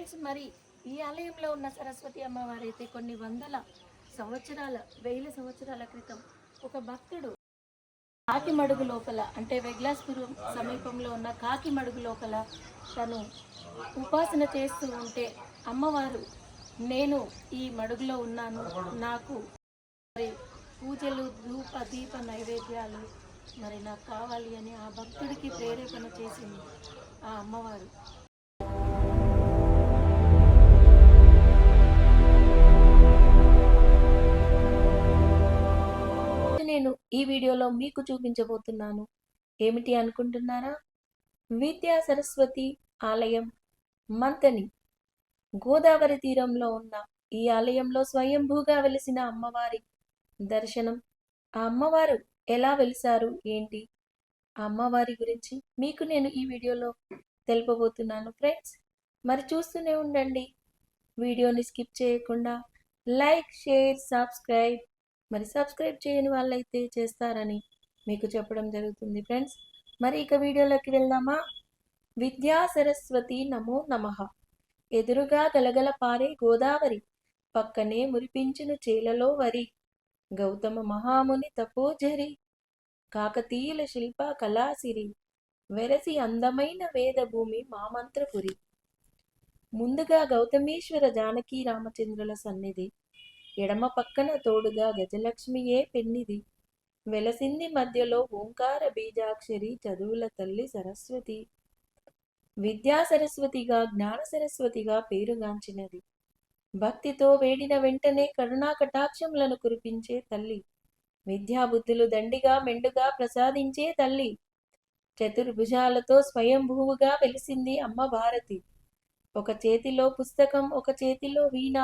Friends, మరి ఈ ఆలయంలో ఉన్న సరస్వతి అమ్మవారు అయితే కొన్ని వందల సంవత్సరాల, వేల సంవత్సరాల క్రితం ఒక భక్తుడు కాకిమడుగు లోపల, అంటే వెగ్లాస్పురం సమీపంలో ఉన్న కాకిమడుగు లోపల తను ఉపాసన చేస్తూ ఉంటే అమ్మవారు, నేను ఈ మడుగులో ఉన్నాను, నాకు మరి పూజలు, ధూప దీప నైవేద్యాలు మరి నాకు కావాలి అని ఆ భక్తుడికి ప్రేరేపణ చేసింది ఆ అమ్మవారు. నేను ఈ వీడియోలో మీకు చూపించబోతున్నాను. ఏమిటి అనుకుంటున్నారా? విద్యా సరస్వతి ఆలయం, మంతని, గోదావరి తీరంలో ఉన్న ఈ ఆలయంలో స్వయంభూగా వెలిసిన అమ్మవారి దర్శనం. ఆ అమ్మవారు ఎలా వెలిసారు, ఏంటి, ఆ అమ్మవారి గురించి మీకు నేను ఈ వీడియోలో తెలుపబోతున్నాను ఫ్రెండ్స్. మరి చూస్తూనే ఉండండి, వీడియోని స్కిప్ చేయకుండా. Like, share, subscribe. మరి సబ్స్క్రైబ్ చేయని వాళ్ళైతే చేస్తారని మీకు చెప్పడం జరుగుతుంది ఫ్రెండ్స్. మరి ఇక వీడియోలోకి వెళ్దామా? విద్యా సరస్వతి నమో నమః. ఎదురుగా గలగల పారే గోదావరి, పక్కనే మురిపించును చేలలో వరి. గౌతమ మహాముని తపోజరి, కాకతీయుల శిల్ప కళాసిరి. వెరసి అందమైన వేదభూమి మామంత్రపురి. ముందుగా గౌతమీశ్వర జానకీ రామచంద్రుల సన్నిధి, ఎడమ పక్కన తోడుగా గజలక్ష్మియే పెన్నిది. వెలసింది మధ్యలో ఓంకార బీజాక్షరి, చదువుల తల్లి సరస్వతి. విద్యా సరస్వతిగా, జ్ఞాన సరస్వతిగా పేరుగాంచినది. భక్తితో వేడిన వెంటనే కరుణా కటాక్షములను కురిపించే తల్లి. విద్యాబుద్ధులు దండిగా మెండుగా ప్రసాదించే తల్లి. చతుర్భుజాలతో స్వయంభూవుగా వెలిసింది అమ్మ భారతి. ఒక చేతిలో పుస్తకం, ఒక చేతిలో వీణ,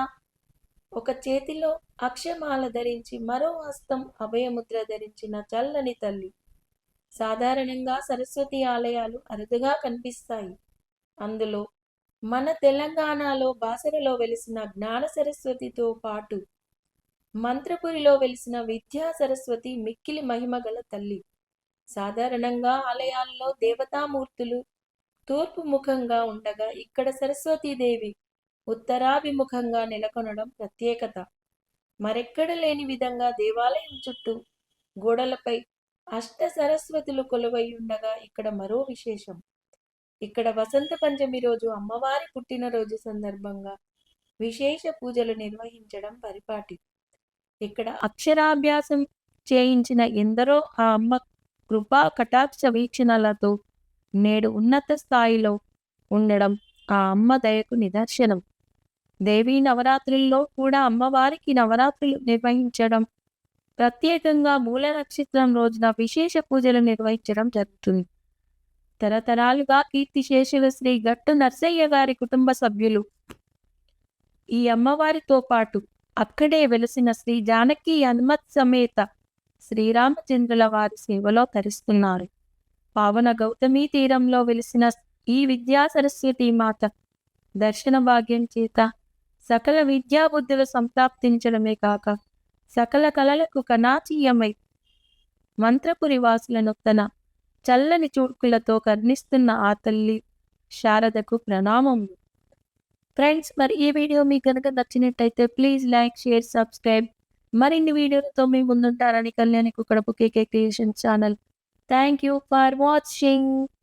ఒక చేతిలో అక్షమాల ధరించి, మరో హస్తం అభయముద్ర ధరించిన చల్లని తల్లి. సాధారణంగా సరస్వతి ఆలయాలు అరుదుగా కనిపిస్తాయి. అందులో మన తెలంగాణలో బాసరలో వెలిసిన జ్ఞాన సరస్వతితో పాటు మంత్రపురిలో వెలిసిన విద్యా సరస్వతి మిక్కిలి మహిమ గల తల్లి. సాధారణంగా ఆలయాల్లో దేవతామూర్తులు తూర్పు ముఖంగా ఉండగా ఇక్కడ సరస్వతీదేవి ఉత్తరాభిముఖంగా నెలకొనడం ప్రత్యేకత. మరెక్కడ లేని విధంగా దేవాలయం చుట్టూ గోడలపై అష్ట సరస్వతులు కొలువై ఉండగా ఇక్కడ మరో విశేషం. ఇక్కడ వసంత పంచమి రోజు అమ్మవారి పుట్టినరోజు సందర్భంగా విశేష పూజలు నిర్వహించడం పరిపాటి. ఇక్కడ అక్షరాభ్యాసం చేయించిన ఎందరో ఆ అమ్మ కృపా కటాక్ష వీక్షణలతో నేడు ఉన్నత స్థాయిలో ఉండడం ఆ అమ్మ దయకు నిదర్శనం. దేవీ నవరాత్రుల్లో కూడా అమ్మవారికి నవరాత్రులు నిర్వహించడం, ప్రత్యేకంగా మూల నక్షత్రం రోజున విశేష పూజలు నిర్వహించడం జరుగుతుంది. తరతరాలుగా కీర్తిశేషులు శ్రీ గట్టు నర్సయ్య గారి కుటుంబ సభ్యులు ఈ అమ్మవారితో పాటు అక్కడే వెలిసిన శ్రీ జానకి హనుమత్ సమేత శ్రీరామచంద్రుల వారి సేవలో తరిస్తున్నారు. పావన గౌతమీ తీరంలో వెలిసిన ఈ విద్యా సరస్వతి మాత దర్శన భాగ్యం చేత సకల విద్యాబుద్ధులు సంప్రాప్తించడమే కాక సకల కళలకు కనాచీయమై మంత్రపురి వాసులను తన చల్లని చూడ్కులతో కర్ణిస్తున్న ఆ తల్లి శారదకు ప్రణామములు. ఫ్రెండ్స్, మరి ఈ వీడియో మీకు కనుక నచ్చినట్టయితే ప్లీజ్ లైక్, షేర్, సబ్స్క్రైబ్. మరిన్ని వీడియోలతో మీ ముందుంటారని Kalyani Kukkadapu KK creation channel. Thank you for watching.